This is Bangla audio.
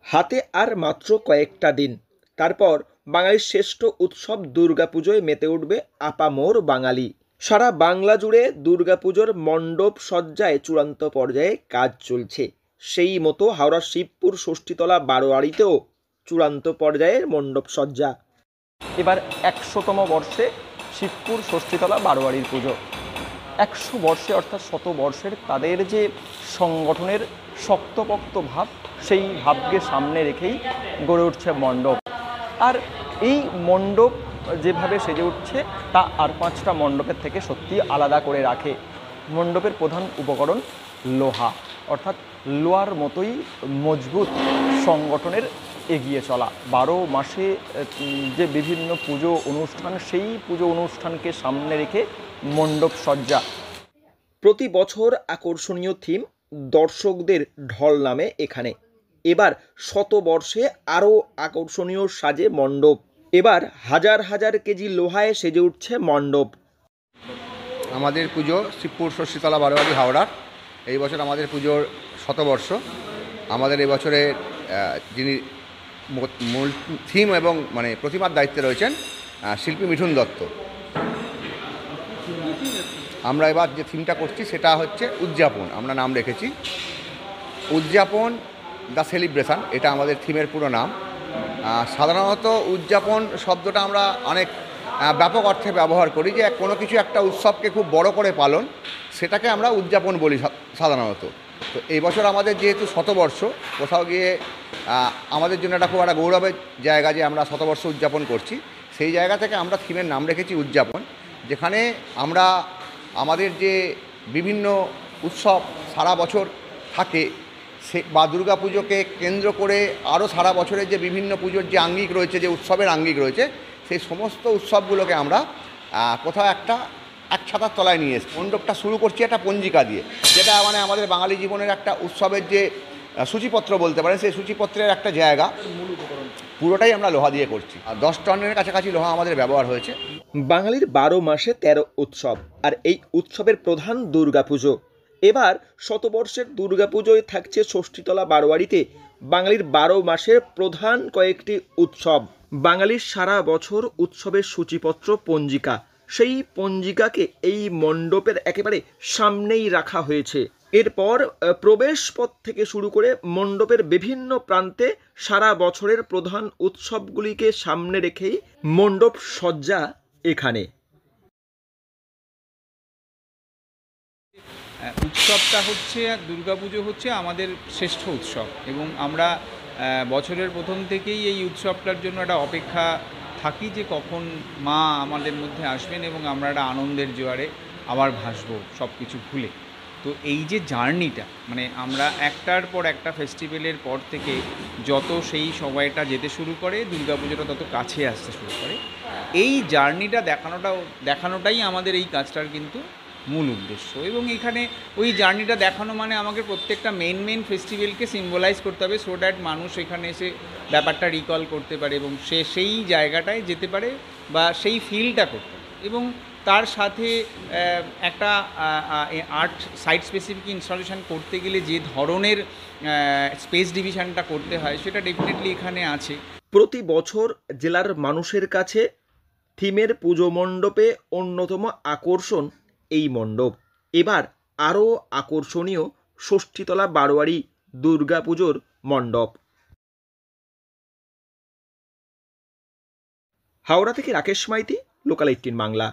হাতে আর মাত্র কয়েকটা দিন, তারপর বাঙালির শ্রেষ্ঠ উৎসব দুর্গাপুজোয় মেতে উঠবে আপামোর বাঙালি। সারা বাংলা জুড়ে দুর্গাপুজোর মণ্ডপ সজ্জায় চূড়ান্ত পর্যায়ে কাজ চলছে। সেই মতো হাওড়ার শিবপুর ষষ্ঠীতলা বারোয়ারিতেও চূড়ান্ত পর্যায়ের মণ্ডপ সজ্জা। এবার ১০০তম বর্ষে শিবপুর ষষ্ঠীতলা বারোয়ারির পুজো। ১০০ বর্ষে অর্থাৎ শতবর্ষের তাদের যে সংগঠনের শক্তপোক্ত ভাব, সেই ভাবকে সামনে রেখেই গড়ে উঠছে মণ্ডপ। আর এই মণ্ডপ যেভাবে সেজে উঠছে তা আর ৫টা মণ্ডপের থেকে সত্যি আলাদা করে রাখে। মণ্ডপের প্রধান উপকরণ লোহা, অর্থাৎ লোহার মতোই মজবুত সংগঠনের এগিয়ে চলা। ১২ মাসে যে বিভিন্ন পুজো অনুষ্ঠান, সেই পুজো অনুষ্ঠানকে সামনে রেখে মণ্ডপ সজ্জা। প্রতি বছর আকর্ষণীয় থিম, দর্শকদের ঢল নামে এখানে। এবার শতবর্ষে আরও আকর্ষণীয় সাজে মণ্ডপ। এবার হাজার হাজার কেজি লোহায় সেজে উঠছে মণ্ডপ। আমাদের পুজো শিবপুর ষষ্ঠীতলা বারোয়ারি হাওড়ার। এই বছর আমাদের পুজোর শতবর্ষ। আমাদের এবছরে যিনি মূল থিম এবং প্রতিমার দায়িত্বে রয়েছেন শিল্পী মিঠুন দত্ত। আমরা এবার যে থিমটা করছি সেটা হচ্ছে উদযাপন। আমরা নাম রেখেছি উদযাপন দ্য সেলিব্রেশন, এটা আমাদের থিমের পুরো নাম। সাধারণত উদযাপন শব্দটা আমরা অনেক ব্যাপক অর্থে ব্যবহার করি, যে কোনো কিছু একটা উৎসবকে খুব বড় করে পালন, সেটাকে আমরা উদযাপন বলি সাধারণত। তো এই বছর আমাদের যেহেতু শতবর্ষ, কোথাও গিয়ে আমাদের জন্য এটা খুব একটা গৌরবের জায়গা যে আমরা শতবর্ষ উদযাপন করছি। সেই জায়গা থেকে আমরা থিমের নাম রেখেছি উদযাপন, যেখানে আমরা আমাদের যে বিভিন্ন উৎসব সারা বছর থাকে বা দুর্গা পুজোকে কেন্দ্র করে আরও সারা বছরের যে বিভিন্ন পুজোর যে আঙ্গিক রয়েছে, যে উৎসবের আঙ্গিক রয়েছে, সেই সমস্ত উৎসবগুলোকে আমরা কোথাও একটা এক ছাতার তলায় নিয়ে এসেছি। মণ্ডপটা শুরু করছি একটা পঞ্জিকা দিয়ে, যেটা আমাদের বাঙালি জীবনের একটা উৎসবের যে সূচিপত্র বলতে পারেন, সেই সূচিপত্রের একটা জায়গা। পুরোটাই আমরা লোহা দিয়ে করছি, আর 10 টনের কাছাকাছি লোহা আমাদের ব্যবহার হয়েছে। বাঙালির ১২ মাসে ১৩ উৎসব, আর এই উৎসবের প্রধান দুর্গাপুজো। এবার শতবর্ষের দুর্গাপুজোয় থাকছে ষষ্ঠীতলা বারোয়ারিতে বাঙালির ১২ মাসের প্রধান কয়েকটি উৎসব। বাঙালির সারা বছর উৎসবের সূচিপত্র পঞ্জিকা, সেই পঞ্জিকাকে এই মণ্ডপের একেবারে সামনেই রাখা হয়েছে। এরপর প্রবেশ পথ থেকে শুরু করে মণ্ডপের বিভিন্ন প্রান্তে সারা বছরের প্রধান উৎসবগুলিকে সামনে রেখেই মণ্ডপ সজ্জা এখানে। উৎসবটা হচ্ছে, দুর্গাপুজো হচ্ছে আমাদের শ্রেষ্ঠ উৎসব, এবং আমরা বছরের প্রথম থেকেই এই উৎসবটার জন্য একটা অপেক্ষা থাকি যে কখন মা আমাদের মধ্যে আসবেন এবং আমরা একটা আনন্দের জোয়ারে আবার ভাসবো সব কিছু ভুলে। তো এই যে জার্নিটা, আমরা একটার পর একটা ফেস্টিভ্যালের পর থেকে যত সেই সময়টা যেতে শুরু করে, দুর্গাপুজোটা তত কাছে আসতে শুরু করে। এই জার্নিটা দেখানোটাই আমাদের এই কাজটার কিন্তু মূল উদ্দেশ্য। এবং এখানে ওই জার্নিটা দেখানো আমাকে প্রত্যেকটা মেন ফেস্টিভ্যালকে সিম্বলাইজ করতে হবে, সো দ্যাট মানুষ এখানে এসে ব্যাপারটা রিকল করতে পারে এবং সে সেই জায়গাটায় যেতে পারে বা সেই ফিলটা করতে পারে। এবং তার সাথে একটা আর্ট সাইট স্পেসিফিক ইনস্টলেশন করতে গেলে যে ধরনের স্পেস ডিভিশনটা করতে হয়, সেটা ডেফিনেটলি এখানে আছে। প্রতি বছর জেলার মানুষের কাছে থিমের পুজো মণ্ডপে অন্যতম আকর্ষণ এই মণ্ডপ। এবার আরও আকর্ষণীয় ষষ্ঠীতলা বারোয়ারি দুর্গাপুজোর মণ্ডপ। হাওড়া থেকে রাকেশ মাইতি, লোকাল 18 বাংলা।